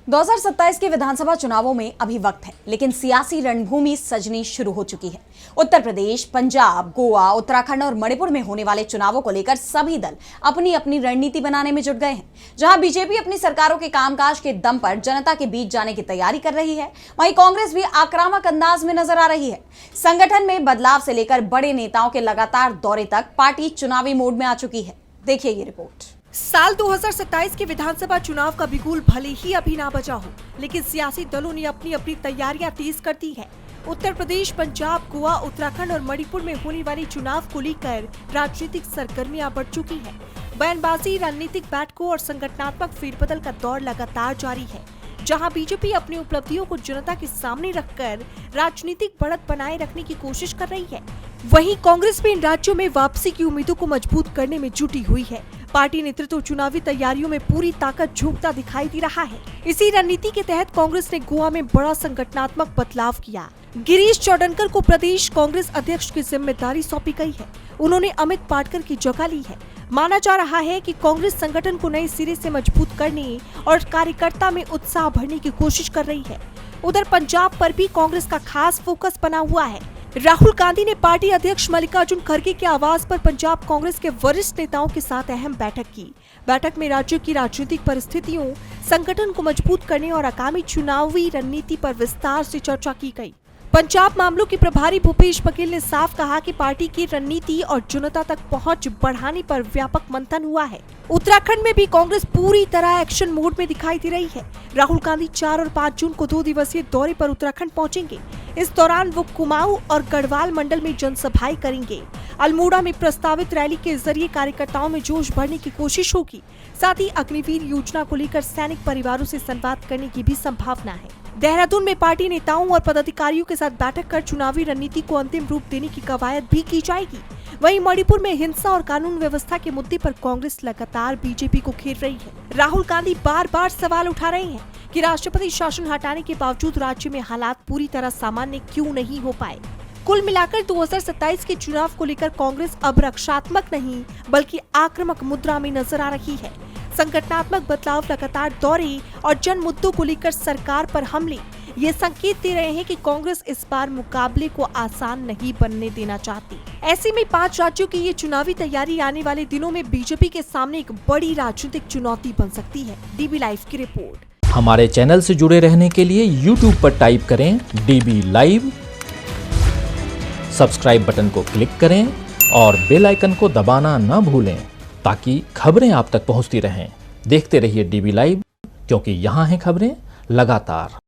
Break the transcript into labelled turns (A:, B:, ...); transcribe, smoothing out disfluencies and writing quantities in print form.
A: 2027 के विधानसभा चुनावों में अभी वक्त है, लेकिन सियासी रणभूमि सजनी शुरू हो चुकी है। उत्तर प्रदेश, पंजाब, गोवा, उत्तराखंड और मणिपुर में होने वाले चुनावों को लेकर सभी दल अपनी अपनी रणनीति बनाने में जुट गए हैं। जहां बीजेपी अपनी सरकारों के कामकाज के दम पर जनता के बीच जाने की तैयारी कर रही है, वहीं कांग्रेस भी आक्रामक अंदाज में नजर आ रही है। संगठन में बदलाव से लेकर बड़े नेताओं के लगातार दौरे तक पार्टी चुनावी मोड में आ चुकी है। देखिए ये रिपोर्ट।
B: साल 2027 के विधानसभा चुनाव का बिगुल भले ही अभी ना बजा हो, लेकिन सियासी दलों ने अपनी अपनी तैयारियां तेज कर दी है। उत्तर प्रदेश, पंजाब, गोवा, उत्तराखंड और मणिपुर में होने वाले चुनाव को लेकर राजनीतिक सरगर्मियां बढ़ चुकी है। बयानबाजी, रणनीतिक बैठकों और संगठनात्मक फेरबदल का दौर लगातार जारी है। जहां बीजेपी अपनी उपलब्धियों को जनता के सामने रखकर राजनीतिक बढ़त बनाए रखने की कोशिश कर रही है, वहीं कांग्रेस भी इन राज्यों में वापसी की उम्मीदों को मजबूत करने में जुटी हुई है। पार्टी नेतृत्व चुनावी तैयारियों में पूरी ताकत झोंकता दिखाई दे रहा है। इसी रणनीति के तहत कांग्रेस ने गोवा में बड़ा संगठनात्मक बदलाव किया। गिरीश चौडनकर को प्रदेश कांग्रेस अध्यक्ष की जिम्मेदारी सौंपी गई है। उन्होंने अमित पाटकर की जगह ली है। माना जा रहा है कि कांग्रेस संगठन को नए सिरे से मजबूत करने और कार्यकर्ता में उत्साह भरने की कोशिश कर रही है। उधर पंजाब पर भी कांग्रेस का खास फोकस बना हुआ है। राहुल गांधी ने पार्टी अध्यक्ष मल्लिकार्जुन खड़गे के आवास पर पंजाब कांग्रेस के वरिष्ठ नेताओं के साथ अहम बैठक की। बैठक में राज्य की राजनीतिक परिस्थितियों, संगठन को मजबूत करने और आगामी चुनावी रणनीति पर विस्तार से चर्चा की गई। पंजाब मामलों के प्रभारी भूपेश बघेल ने साफ कहा कि पार्टी की रणनीति और जनता तक पहुंच बढ़ाने पर व्यापक मंथन हुआ है। उत्तराखंड में भी कांग्रेस पूरी तरह एक्शन मोड में दिखाई दे रही है। राहुल गांधी 4 और 5 जून को 2 दिवसीय दौरे पर उत्तराखंड पहुंचेंगे। इस दौरान वो कुमाऊं और गढ़वाल मंडल में जनसभाएं करेंगे। अल्मोड़ा में प्रस्तावित रैली के जरिए कार्यकर्ताओं में जोश भरने की कोशिश होगी। साथ ही अग्निवीर योजना को लेकर सैनिक परिवारों से संवाद करने की भी संभावना है। देहरादून में पार्टी नेताओं और पदाधिकारियों के साथ बैठक कर चुनावी रणनीति को अंतिम रूप देने की कवायद भी की जाएगी। वहीं मणिपुर में हिंसा और कानून व्यवस्था के मुद्दे पर कांग्रेस लगातार बीजेपी को घेर रही है। राहुल गांधी बार बार सवाल उठा रहे हैं कि राष्ट्रपति शासन हटाने के बावजूद राज्य में हालात पूरी तरह सामान्य क्यों नहीं हो पाए। कुल मिलाकर 2027 के चुनाव को लेकर कांग्रेस अब रक्षात्मक नहीं बल्कि आक्रामक मुद्रा में नजर आ रही है। संगठनात्मक बदलाव, लगातार दौरे और जन मुद्दों को लेकर सरकार पर हमले ये संकेत दे रहे हैं कि कांग्रेस इस बार मुकाबले को आसान नहीं बनने देना चाहती। ऐसे में 5 राज्यों की ये चुनावी तैयारी आने वाले दिनों में बीजेपी के सामने एक बड़ी राजनीतिक चुनौती बन सकती है। डीबी लाइव की रिपोर्ट।
C: हमारे चैनल से जुड़े रहने के लिए YouTube पर टाइप करें DB लाइव, सब्सक्राइब बटन को क्लिक करें और बेल आइकन को दबाना न भूलें ताकि खबरें आप तक पहुंचती रहें। देखते रहिए DB लाइव, क्योंकि यहाँ हैं खबरें लगातार।